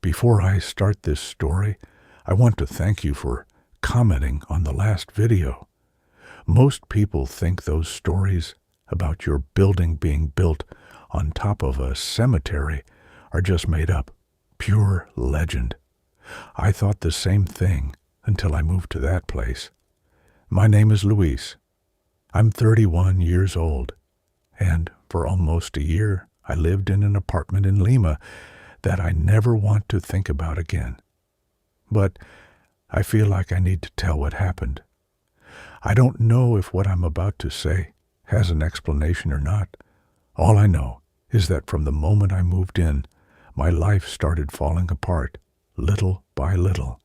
Before I start this story, I want to thank you for commenting on the last video. Most people think those stories about your building being built on top of a cemetery are just made up, pure legend. I thought the same thing until I moved to that place. My name is Luis. I'm 31 years old, and for almost a year I lived in an apartment in Lima that I never want to think about again. But I feel like I need to tell what happened. I don't know if what I'm about to say has an explanation or not. All I know is that from the moment I moved in, my life started falling apart, little by little.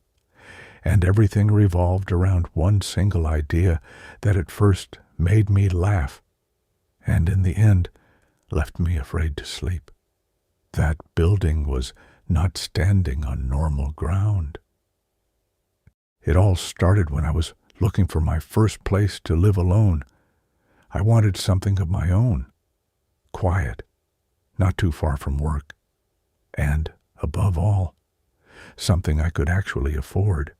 And everything revolved around one single idea that at first made me laugh, and in the end left me afraid to sleep. That building was not standing on normal ground. It all started when I was looking for my first place to live alone. I wanted something of my own, quiet, not too far from work, and, above all, something I could actually afford.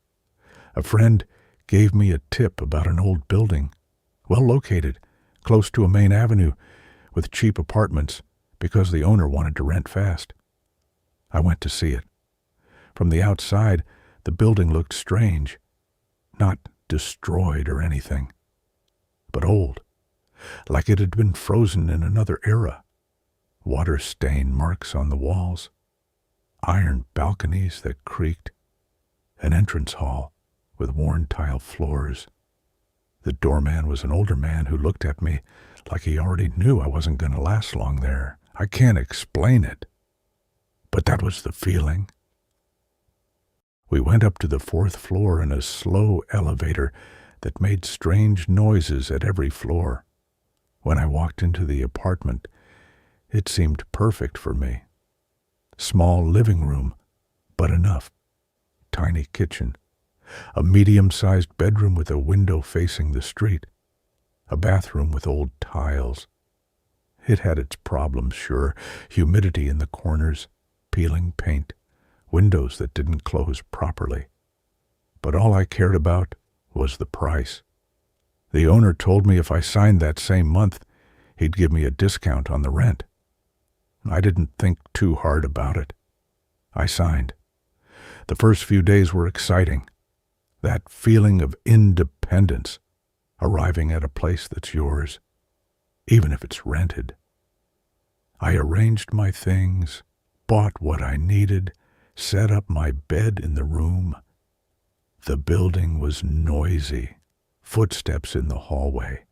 A friend gave me a tip about an old building, well located, close to a main avenue, with cheap apartments, because the owner wanted to rent fast. I went to see it. From the outside, the building looked strange, not destroyed or anything, but old, like it had been frozen in another era. Water stain marks on the walls, iron balconies that creaked, an entrance hall with worn tile floors. The doorman was an older man who looked at me like he already knew I wasn't going to last long there. I can't explain it, but that was the feeling. We went up to the 4th floor in a slow elevator that made strange noises at every floor. When I walked into the apartment, it seemed perfect for me. Small living room, but enough. Tiny kitchen. A medium-sized bedroom with a window facing the street. A bathroom with old tiles. It had its problems, sure. Humidity in the corners, peeling paint, windows that didn't close properly. But all I cared about was the price. The owner told me if I signed that same month, he'd give me a discount on the rent. I didn't think too hard about it. I signed. The first few days were exciting. That feeling of independence, arriving at a place that's yours, even if it's rented. I arranged my things, bought what I needed, set up my bed in the room. The building was noisy, footsteps in the hallway.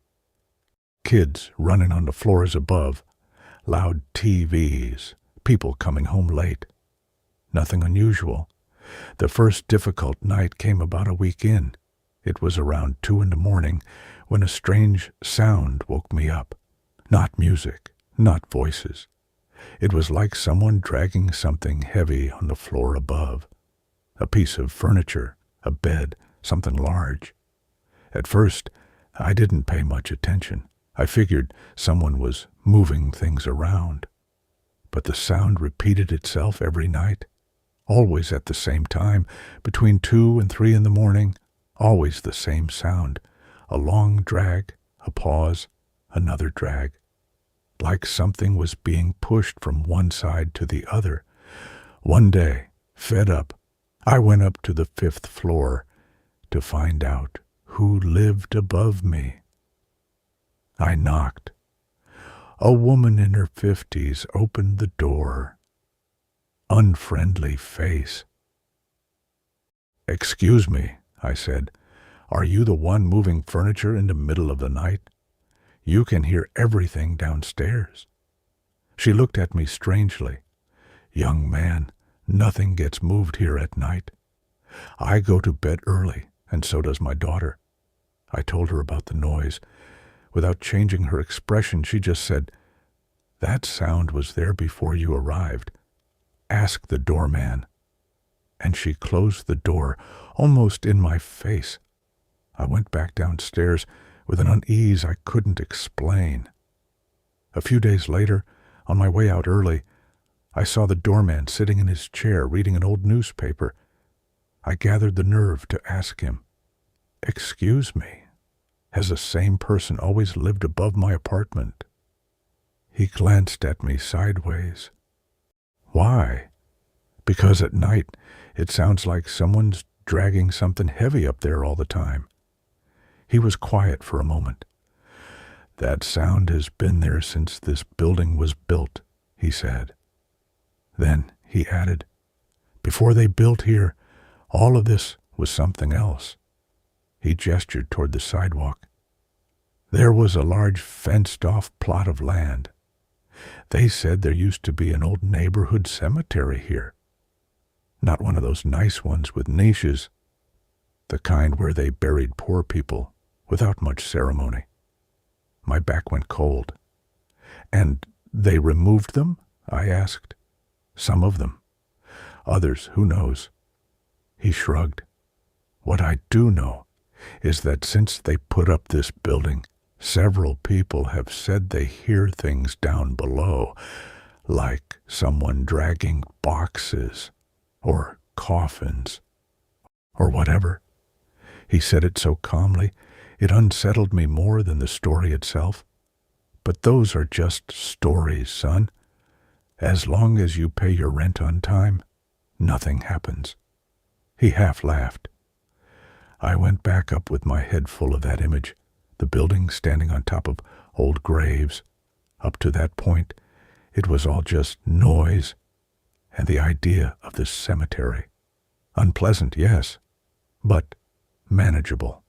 Kids running on the floors above, loud TVs, people coming home late. Nothing unusual. The first difficult night came about a week in. It was around 2 a.m. when a strange sound woke me up. Not music, not voices. It was like someone dragging something heavy on the floor above. A piece of furniture, a bed, something large. At first, I didn't pay much attention. I figured someone was moving things around. But the sound repeated itself every night, always at the same time, between 2 and 3 a.m, always the same sound. A long drag, a pause, another drag. Like something was being pushed from one side to the other. One day, fed up, I went up to the 5th floor to find out who lived above me. I knocked. A woman in her 50s opened the door. Unfriendly face. "Excuse me," I said. "Are you the one moving furniture in the middle of the night? You can hear everything downstairs." She looked at me strangely. "Young man, nothing gets moved here at night. I go to bed early, and so does my daughter." I told her about the noise. Without changing her expression, she just said, "That sound was there before you arrived. Ask the doorman." And she closed the door, almost in my face. I went back downstairs with an unease I couldn't explain. A few days later, on my way out early, I saw the doorman sitting in his chair reading an old newspaper. I gathered the nerve to ask him, "Excuse me, has the same person always lived above my apartment?" He glanced at me sideways. "Why?" "Because at night it sounds like someone's dragging something heavy up there all the time." He was quiet for a moment. "That sound has been there since this building was built," he said. Then he added, "Before they built here, all of this was something else." He gestured toward the sidewalk. "There was a large fenced-off plot of land. They said there used to be an old neighborhood cemetery here. Not one of those nice ones with niches, the kind where they buried poor people without much ceremony." My back went cold. "And they removed them?" I asked. "Some of them. Others, who knows?" He shrugged. "What I do know is that since they put up this building, several people have said they hear things down below, like someone dragging boxes or coffins or whatever." He said it so calmly, it unsettled me more than the story itself. "But those are just stories, son. As long as you pay your rent on time, nothing happens." He half laughed. I went back up with my head full of that image, the building standing on top of old graves. Up to that point, it was all just noise, and the idea of this cemetery. Unpleasant, yes, but manageable.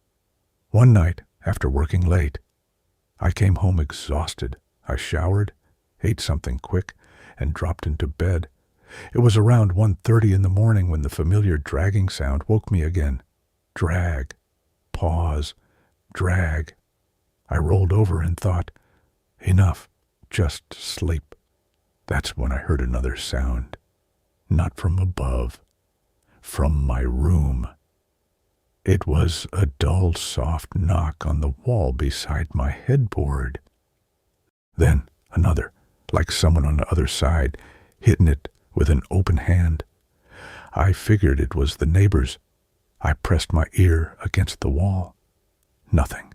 One night, after working late, I came home exhausted. I showered, ate something quick, and dropped into bed. It was around 1:30 in the morning when the familiar dragging sound woke me again. Drag, pause, drag. I rolled over and thought, enough, just sleep. That's when I heard another sound. Not from above, from my room. It was a dull, soft knock on the wall beside my headboard. Then another, like someone on the other side, hitting it with an open hand. I figured it was the neighbors. I pressed my ear against the wall. Nothing.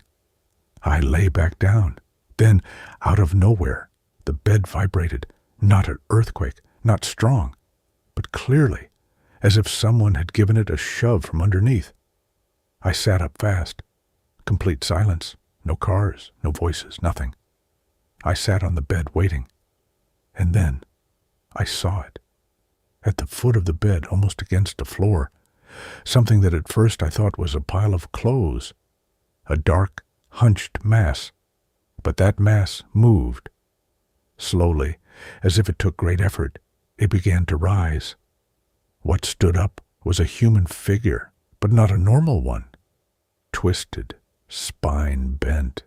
I lay back down. Then, out of nowhere, the bed vibrated. Not an earthquake, not strong, but clearly, as if someone had given it a shove from underneath. I sat up fast. Complete silence. No cars, no voices, nothing. I sat on the bed waiting. And then I saw it. At the foot of the bed, almost against the floor, something that at first I thought was a pile of clothes. A dark, hunched mass. But that mass moved. Slowly, as if it took great effort, it began to rise. What stood up was a human figure, but not a normal one. Twisted, spine bent,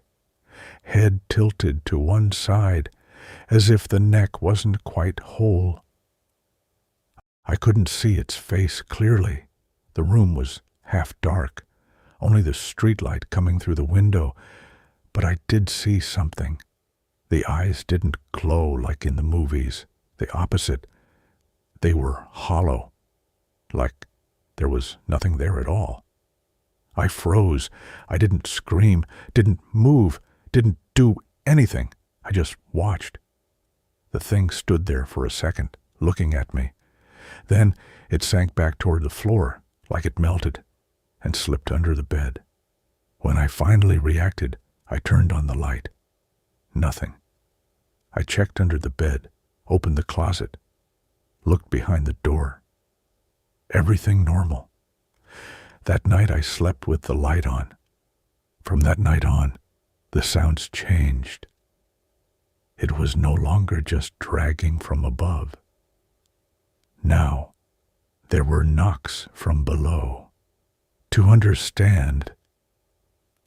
head tilted to one side, as if the neck wasn't quite whole. I couldn't see its face clearly. The room was half dark, only the streetlight coming through the window, but I did see something. The eyes didn't glow like in the movies. The opposite. They were hollow, like there was nothing there at all. I froze. I didn't scream, didn't move, didn't do anything. I just watched. The thing stood there for a second, looking at me. Then it sank back toward the floor, like it melted, and slipped under the bed. When I finally reacted, I turned on the light. Nothing. I checked under the bed, opened the closet, looked behind the door. Everything normal. That night I slept with the light on. From that night on, the sounds changed. It was no longer just dragging from above. Now, there were knocks from below. To understand,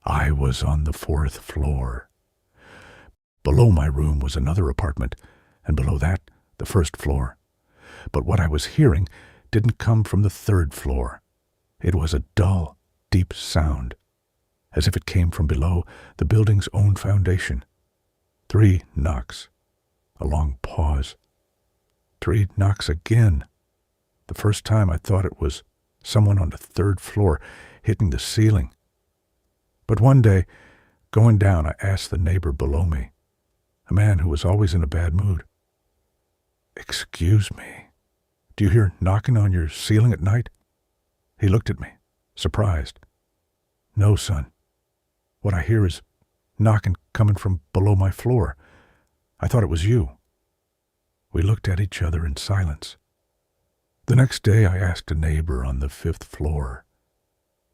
I was on the 4th floor. Below my room was another apartment, and below that, the 1st floor. But what I was hearing didn't come from the 3rd floor. It was a dull, deep sound, as if it came from below the building's own foundation. 3 knocks. A long pause. 3 knocks again. The first time I thought it was someone on the 3rd floor hitting the ceiling. But one day, going down, I asked the neighbor below me, a man who was always in a bad mood, "Excuse me, do you hear knocking on your ceiling at night?" He looked at me, surprised. "No, son. What I hear is knocking coming from below my floor. I thought it was you." We looked at each other in silence. The next day I asked a neighbor on the 5th floor.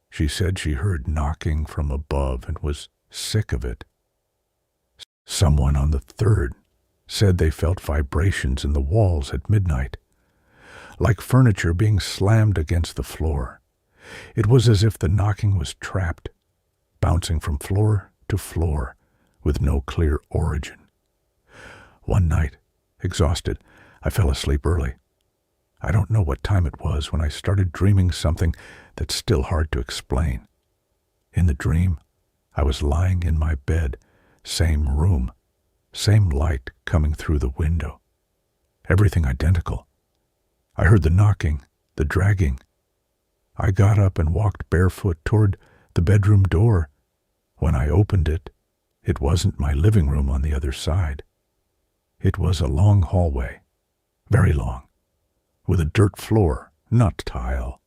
She said she heard knocking from above and was sick of it. Someone on the 3rd said they felt vibrations in the walls at midnight, like furniture being slammed against the floor. It was as if the knocking was trapped, bouncing from floor to floor with no clear origin. One night, exhausted, I fell asleep early. I don't know what time it was when I started dreaming something that's still hard to explain. In the dream, I was lying in my bed, same room, same light coming through the window. Everything identical. I heard the knocking, the dragging. I got up and walked barefoot toward the bedroom door. When I opened it, it wasn't my living room on the other side. It was a long hallway, very long, with a dirt floor, not tile.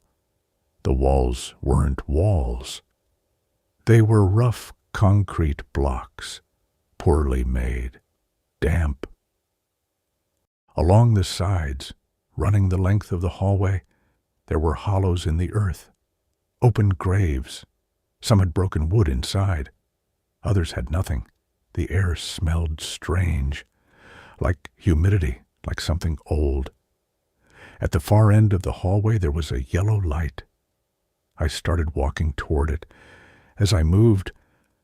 The walls weren't walls. They were rough concrete blocks, poorly made, damp. Along the sides, running the length of the hallway, there were hollows in the earth, open graves. Some had broken wood inside. Others had nothing. The air smelled strange, like humidity, like something old. At the far end of the hallway there was a yellow light. I started walking toward it. As I moved,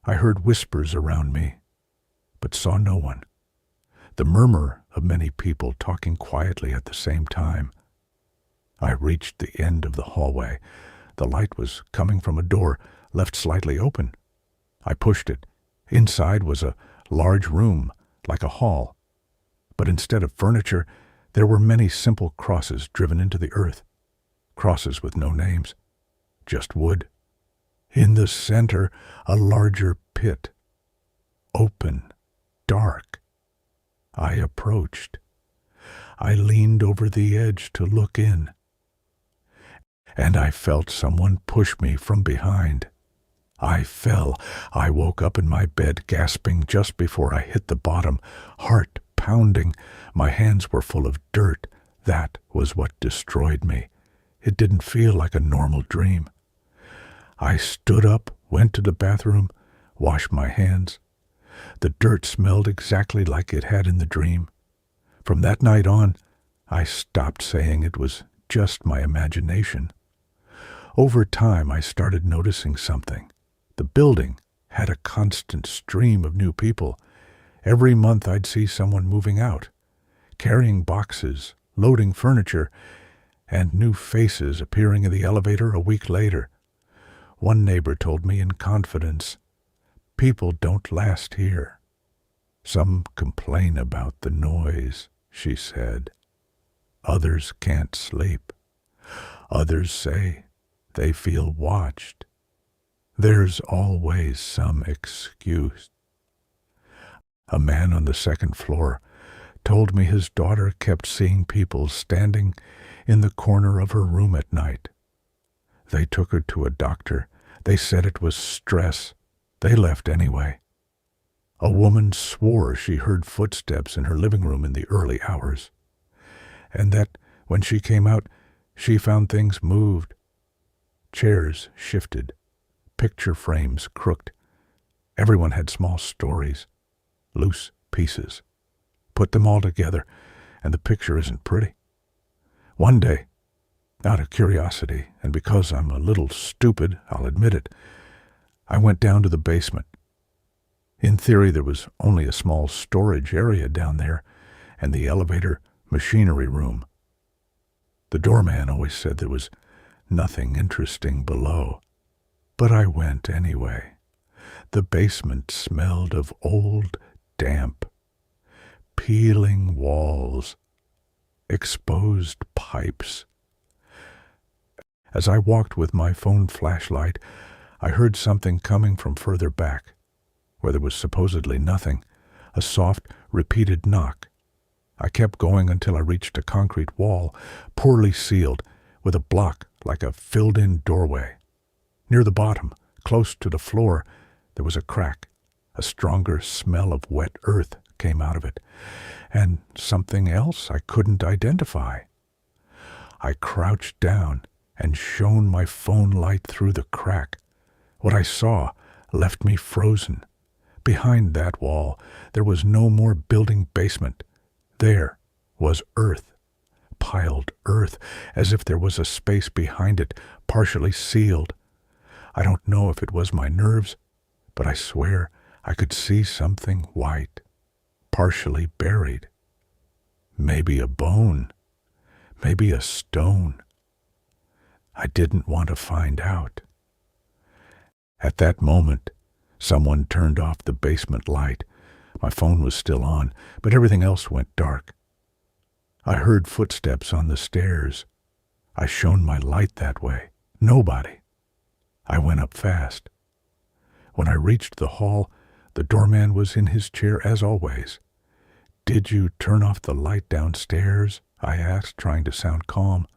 I heard whispers around me, but saw no one. The murmur of many people talking quietly at the same time. I reached the end of the hallway. The light was coming from a door, left slightly open. I pushed it. Inside was a large room, like a hall. But instead of furniture, there were many simple crosses driven into the earth. Crosses with no names, just wood. In the center, a larger pit. Open, dark. I approached. I leaned over the edge to look in. And I felt someone push me from behind. I fell. I woke up in my bed, gasping just before I hit the bottom, heart pounding. My hands were full of dirt. That was what destroyed me. It didn't feel like a normal dream. I stood up, went to the bathroom, washed my hands. The dirt smelled exactly like it had in the dream. From that night on, I stopped saying it was just my imagination. Over time, I started noticing something. The building had a constant stream of new people. Every month I'd see someone moving out, carrying boxes, loading furniture, and new faces appearing in the elevator a week later. One neighbor told me in confidence, "People don't last here. Some complain about the noise," she said. "Others can't sleep. Others say they feel watched. There's always some excuse." A man on the 2nd floor told me his daughter kept seeing people standing in the corner of her room at night. They took her to a doctor. They said it was stress. They left anyway. A woman swore she heard footsteps in her living room in the early hours, and that when she came out, she found things moved. Chairs shifted, picture frames crooked. Everyone had small stories, loose pieces. Put them all together, and the picture isn't pretty. One day, out of curiosity, and because I'm a little stupid, I'll admit it, I went down to the basement. In theory, there was only a small storage area down there, and the elevator machinery room. The doorman always said there was nothing interesting below, but I went anyway. The basement smelled of old, damp, peeling walls. exposed pipes. As I walked with my phone flashlight, I heard something coming from further back, where there was supposedly nothing, a soft, repeated knock. I kept going until I reached a concrete wall, poorly sealed, with a block like a filled-in doorway. Near the bottom, close to the floor, there was a crack. A stronger smell of wet earth came out of it, and something else I couldn't identify. I crouched down and shone my phone light through the crack. What I saw left me frozen. Behind that wall, there was no more building basement. There was earth, piled earth, as if there was a space behind it, partially sealed. I don't know if it was my nerves, but I swear I could see something white, partially buried. Maybe a bone, maybe a stone. I didn't want to find out. At that moment, someone turned off the basement light. My phone was still on, but everything else went dark. I heard footsteps on the stairs. I shone my light that way. Nobody. I went up fast. When I reached the hall, the doorman was in his chair as always. "Did you turn off the light downstairs?" I asked, trying to sound calm.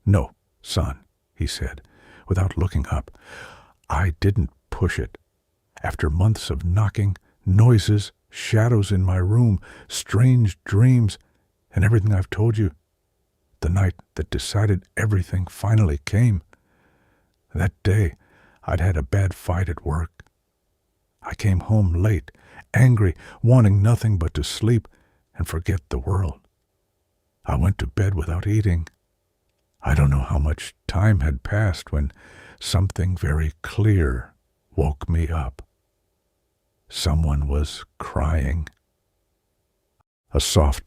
"No, son," he said, without looking up. "I didn't push it. After months of knocking, noises, shadows in my room, strange dreams, and everything I've told you, the night that decided everything finally came. That day, I'd had a bad fight at work. I came home late, angry, wanting nothing but to sleep and forget the world. I went to bed without eating. I don't know how much time had passed when something very clear woke me up. Someone was crying. A soft,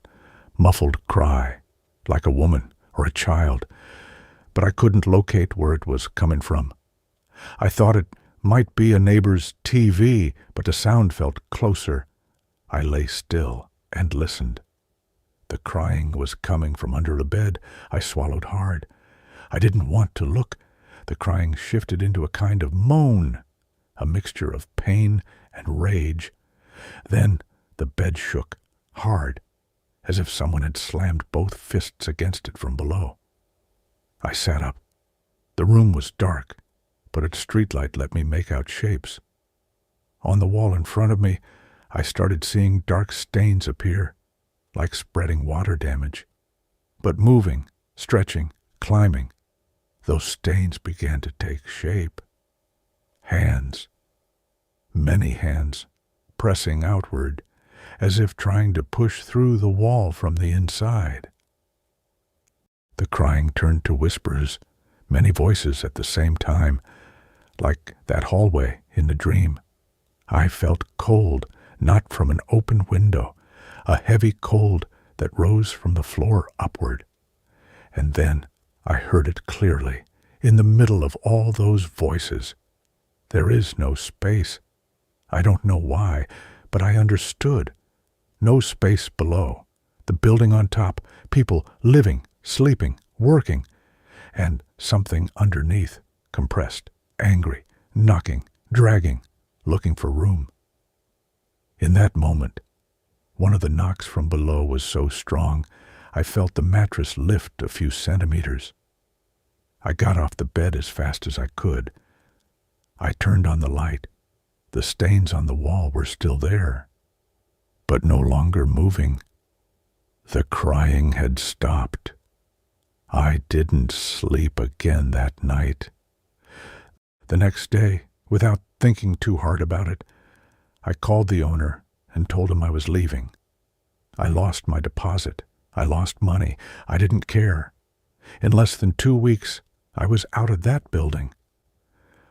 muffled cry, like a woman or a child, but I couldn't locate where it was coming from. I thought it might be a neighbor's TV, but the sound felt closer. I lay still and listened. The crying was coming from under the bed. I swallowed hard. I didn't want to look. The crying shifted into a kind of moan, a mixture of pain and rage. Then the bed shook, hard, as if someone had slammed both fists against it from below. I sat up. The room was dark, but its streetlight let me make out shapes. On the wall in front of me, I started seeing dark stains appear, like spreading water damage. But moving, stretching, climbing, those stains began to take shape. Hands. Many hands, pressing outward, as if trying to push through the wall from the inside. The crying turned to whispers, many voices at the same time, like that hallway in the dream. I felt cold, not from an open window, a heavy cold that rose from the floor upward. And then I heard it clearly, in the middle of all those voices. There is no space. I don't know why, but I understood. No space below. The building on top, people living, sleeping, working, and something underneath, compressed, angry, knocking, dragging, looking for room. In that moment, one of the knocks from below was so strong, I felt the mattress lift a few centimeters. I got off the bed as fast as I could. I turned on the light. The stains on the wall were still there, but no longer moving. The crying had stopped. I didn't sleep again that night. The next day, without thinking too hard about it, I called the owner and told him I was leaving. I lost my deposit. I lost money. I didn't care. In less than 2 weeks, I was out of that building.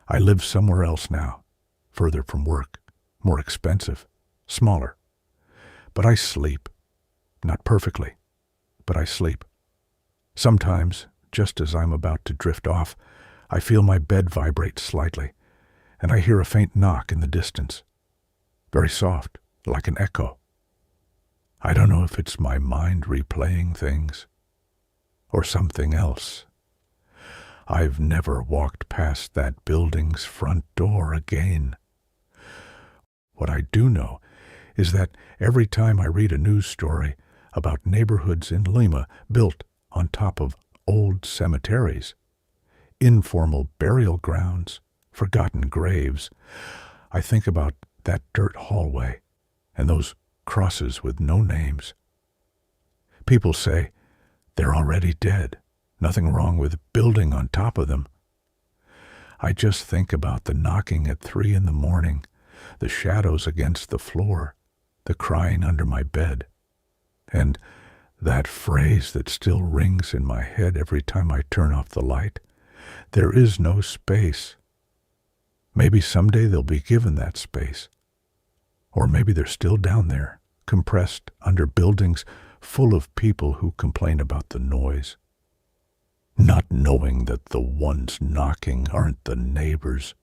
I live somewhere else now, further from work, more expensive, smaller. But I sleep. Not perfectly, but I sleep. Sometimes, just as I'm about to drift off, I feel my bed vibrate slightly, and I hear a faint knock in the distance. Very soft, like an echo. I don't know if it's my mind replaying things, or something else. I've never walked past that building's front door again. What I do know is that every time I read a news story about neighborhoods in Lima built on top of old cemeteries, informal burial grounds, forgotten graves, I think about that dirt hallway and those crosses with no names. People say they're already dead, nothing wrong with building on top of them. I just think about the knocking at 3 a.m, the shadows against the floor, the crying under my bed, and that phrase that still rings in my head every time I turn off the light. There is no space. Maybe someday they'll be given that space. Or maybe they're still down there, compressed under buildings full of people who complain about the noise, not knowing that the ones knocking aren't the neighbors,